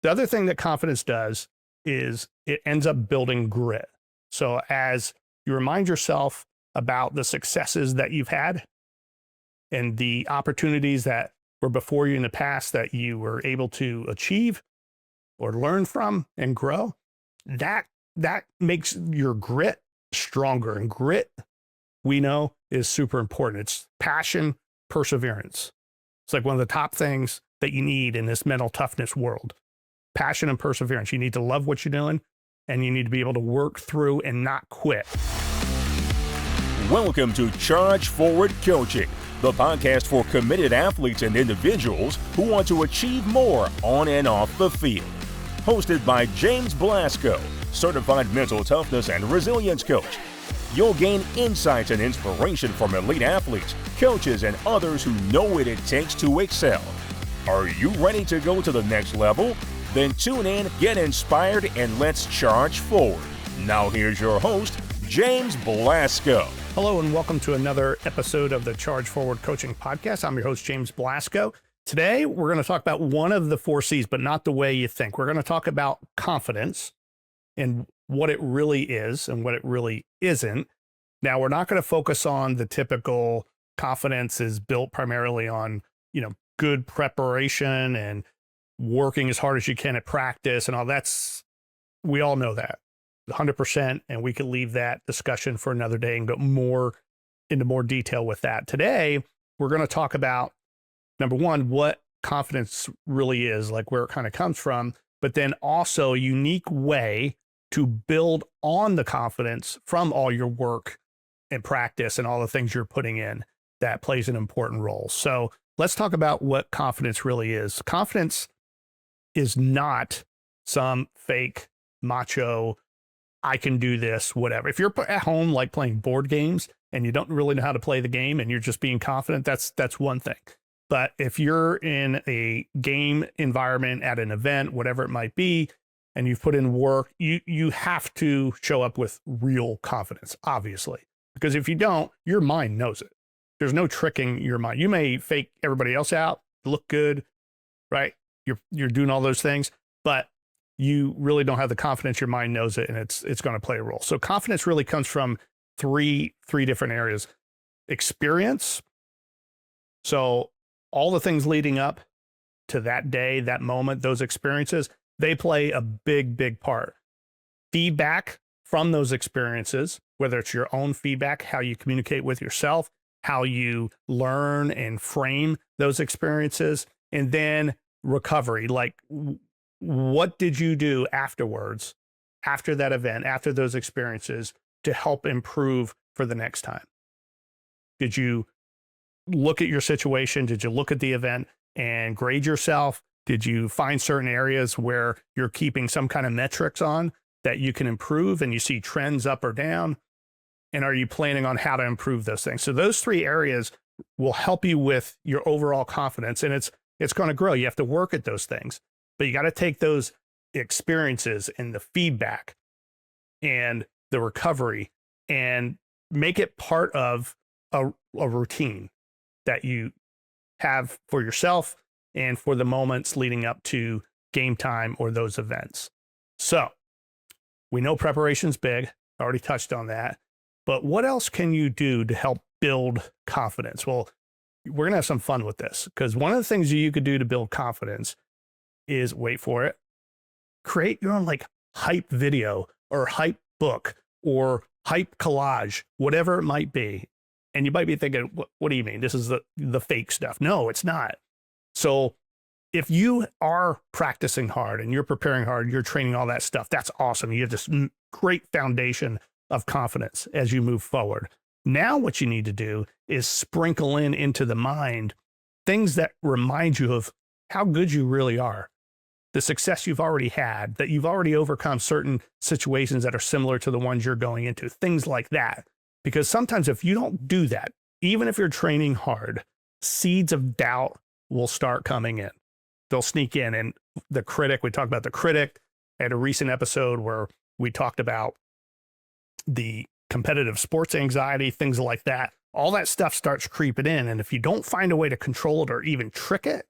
The other thing that confidence does is it ends up building grit. So as you remind yourself about the successes that you've had and the opportunities that were before you in the past that you were able to achieve or learn from and grow, that makes your grit stronger. And grit, we know, is super important. It's passion, perseverance. It's like one of the top things that you need in this mental toughness world. Passion and perseverance. You need to love what you're doing, and you need to be able to work through and not quit. Welcome to Charge Forward Coaching, the podcast for committed athletes and individuals who want to achieve more on and off the field. Hosted by James Blasco, certified mental toughness and resilience coach. You'll gain insights and inspiration from elite athletes, coaches, and others who know what it takes to excel. Are you ready to go to the next level? Then tune in, get inspired, and let's charge forward. Now here's your host, James Blasco. Hello and welcome to another episode of the Charge Forward Coaching Podcast. I'm your host, James Blasco. Today, we're going to talk about one of the 4 C's, but not the way you think. We're going to talk about confidence and what it really is and what it really isn't. Now, we're not going to focus on the typical confidence is built primarily on, good preparation and working as hard as you can at practice and all. We all know that 100%. And we could leave that discussion for another day and go into more detail with that. Today, we're going to talk about, number one, what confidence really is, like where it kind of comes from, but then also a unique way to build on the confidence from all your work and practice and all the things you're putting in that plays an important role. So let's talk about what confidence really is. Confidence is not some fake macho, I can do this, whatever. If you're at home, like playing board games and you don't really know how to play the game and you're just being confident, that's one thing. But if you're in a game environment at an event, whatever it might be, and you've put in work, you have to show up with real confidence, obviously. Because if you don't, your mind knows it. There's no tricking your mind. You may fake everybody else out, look good, right? You're doing all those things, but you really don't have the confidence. Your mind knows it, and it's going to play a role. So confidence really comes from three different areas. Experience. So all the things leading up to that day, that moment, those experiences, they play a big part. Feedback from those experiences, whether it's your own feedback, how you communicate with yourself, how you learn and frame those experiences, and then recovery, like what did you do afterwards, after that event, after those experiences to help improve for the next time? Did you look at your situation? Did you look at the event and grade yourself? Did you find certain areas where you're keeping some kind of metrics on that you can improve and you see trends up or down? And are you planning on how to improve those things? So those 3 areas will help you with your overall confidence, and it's going to grow. You have to work at those things, but you got to take those experiences and the feedback and the recovery and make it part of a routine that you have for yourself and for the moments leading up to game time or those events. So we know preparation's big. I already touched on that. But what else can you do to help build confidence? Well, we're going to have some fun with this, because one of the things you could do to build confidence is, wait for it, create your own like hype video or hype book or hype collage, whatever it might be. And you might be thinking, what do you mean? This is the fake stuff. No, it's not. So if you are practicing hard and you're preparing hard, you're training all that stuff, that's awesome. You have this great foundation of confidence as you move forward. Now what you need to do is sprinkle into the mind things that remind you of how good you really are, the success you've already had, that you've already overcome certain situations that are similar to the ones you're going into, things like that. Because sometimes if you don't do that, even if you're training hard, seeds of doubt will start coming in. They'll sneak in. And the critic, we talked about the critic. I had a recent episode where we talked about the competitive sports anxiety, things like that. All that stuff starts creeping in. And if you don't find a way to control it or even trick it,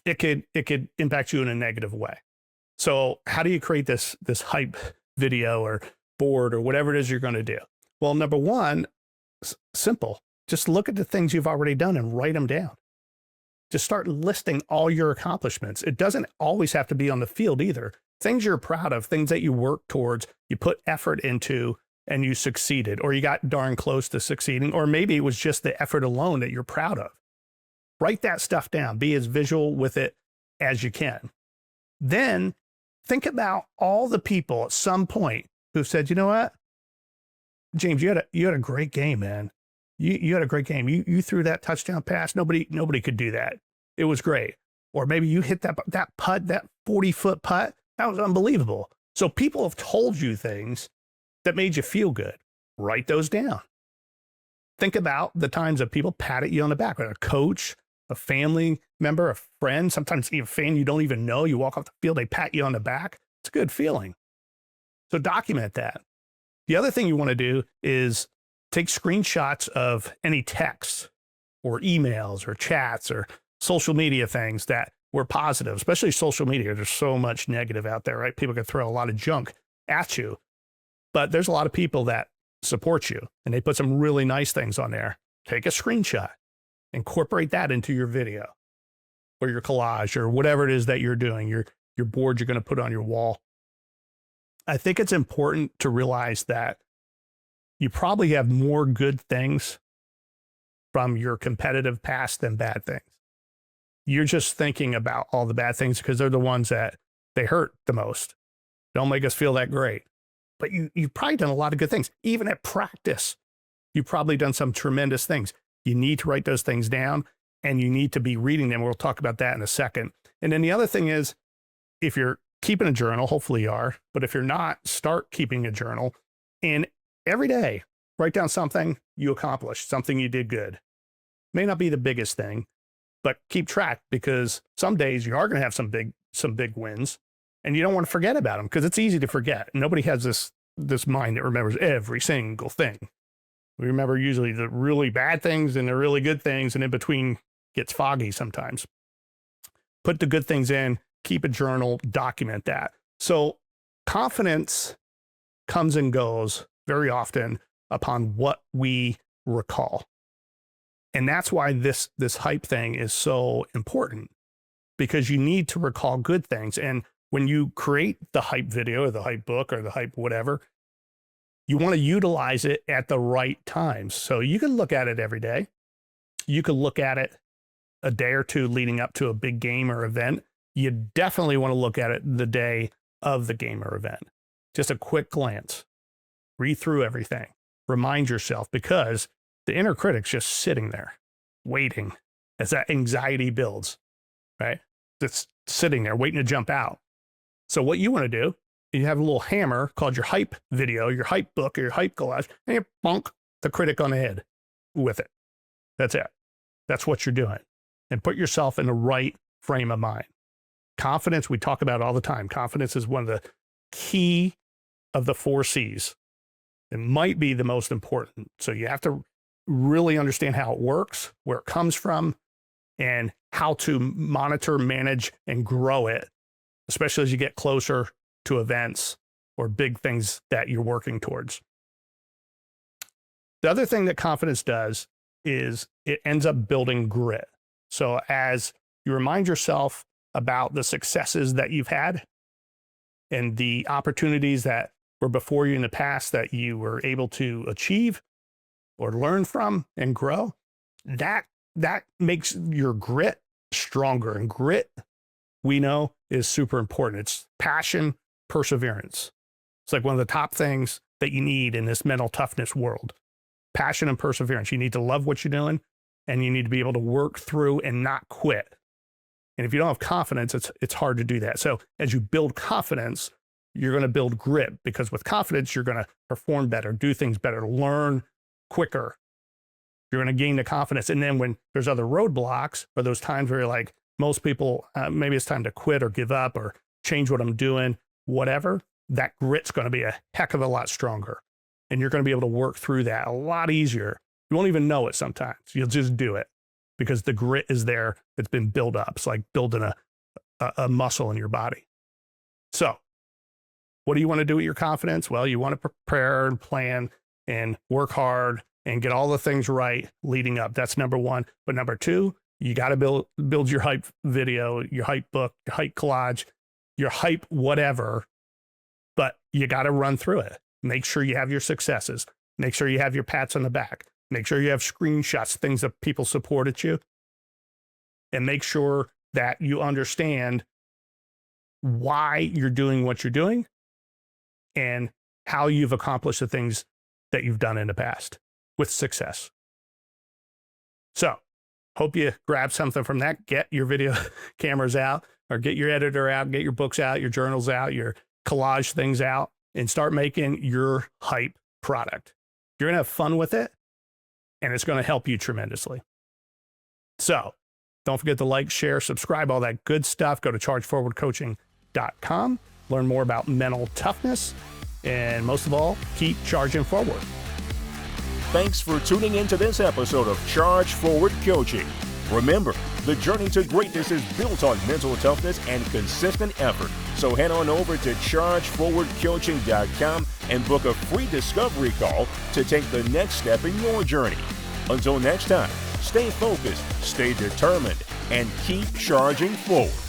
it could impact you in a negative way. So how do you create this hype video or board or whatever it is you're going to do? Well, number one, simple. Just look at the things you've already done and write them down. Just start listing all your accomplishments. It doesn't always have to be on the field either. Things you're proud of, things that you work towards, you put effort into, and you succeeded, or you got darn close to succeeding, or maybe it was just the effort alone that you're proud of. Write that stuff down. Be as visual with it as you can. Then think about all the people at some point who've said, you know what, James, you had a great game, man. You had a great game. You threw that touchdown pass. Nobody could do that. It was great. Or maybe you hit that putt, that 40-foot putt. That was unbelievable. So people have told you things that made you feel good. Write those down. Think about the times that people patted you on the back, a coach, a family member, a friend, sometimes even a fan you don't even know. You walk off the field, they pat you on the back. It's a good feeling. So document that. The other thing you want to do is take screenshots of any texts or emails or chats or social media things that were positive, especially social media. There's so much negative out there, right? People can throw a lot of junk at you, but there's a lot of people that support you and they put some really nice things on there. Take a screenshot, incorporate that into your video or your collage or whatever it is that you're doing, your board you're going to put on your wall. I think it's important to realize that you probably have more good things from your competitive past than bad things. You're just thinking about all the bad things because they're the ones that they hurt the most. Don't make us feel that great. But you've probably done a lot of good things. Even at practice, you've probably done some tremendous things. You need to write those things down and you need to be reading them. We'll talk about that in a second. And then the other thing is, if you're keeping a journal, hopefully you are, but if you're not, start keeping a journal. And every day, write down something you accomplished, something you did good. May not be the biggest thing, but keep track because some days you are going to have some big wins and you don't want to forget about them because it's easy to forget. Nobody has this mind that remembers every single thing. We remember usually the really bad things and the really good things, and in between gets foggy sometimes. Put the good things in, keep a journal, document that. So confidence comes and goes very often upon what we recall. And that's why this hype thing is so important, because you need to recall good things. And when you create the hype video or the hype book or the hype whatever, you want to utilize it at the right times. So you can look at it every day. You can look at it a day or two leading up to a big game or event. You definitely want to look at it the day of the game or event. Just a quick glance, read through everything, remind yourself, because the inner critic's just sitting there waiting as that anxiety builds, right? It's sitting there waiting to jump out. So what you want to do, you have a little hammer called your hype video, your hype book, or your hype collage, and you bonk the critic on the head with it. That's it. That's what you're doing. And put yourself in the right frame of mind. Confidence, we talk about all the time. Confidence is one of the key of the 4 C's. It might be the most important. So you have to really understand how it works, where it comes from, and how to monitor, manage, and grow it, especially as you get closer to events or big things that you're working towards. The other thing that confidence does is it ends up building grit. So as you remind yourself about the successes that you've had and the opportunities that were before you in the past that you were able to achieve or learn from and grow, that makes your grit stronger. And grit, we know, is super important. It's passion, perseverance. It's like one of the top things that you need in this mental toughness world. Passion and perseverance. You need to love what you're doing, and you need to be able to work through and not quit. And if you don't have confidence, it's hard to do that. So as you build confidence, you're going to build grit, because with confidence, you're going to perform better, do things better, learn quicker. You're going to gain the confidence. And then when there's other roadblocks, or those times where you're like, most people, maybe it's time to quit or give up or change what I'm doing, whatever, that grit's going to be a heck of a lot stronger. And you're going to be able to work through that a lot easier. You won't even know it sometimes. You'll just do it because the grit is there. It's been built up. It's like building a muscle in your body. So what do you want to do with your confidence? Well, you want to prepare and plan and work hard and get all the things right leading up. That's number one. But number two, you got to build your hype video, your hype book, your hype collage, your hype whatever. But you got to run through it. Make sure you have your successes. Make sure you have your pats on the back. Make sure you have screenshots, things that people supported you. And make sure that you understand why you're doing what you're doing and how you've accomplished the things that you've done in the past with success. So, hope you grab something from that. Get your video cameras out, or get your editor out, get your books out, your journals out, your collage things out, and start making your hype product. You're going to have fun with it, and it's going to help you tremendously. So, don't forget to like, share, subscribe, all that good stuff. Go to chargeforwardcoaching.com. Learn more about mental toughness, and most of all, keep charging forward. Thanks for tuning into this episode of Charge Forward Coaching. Remember, the journey to greatness is built on mental toughness and consistent effort. So head on over to chargeforwardcoaching.com and book a free discovery call to take the next step in your journey. Until next time, stay focused, stay determined, and keep charging forward.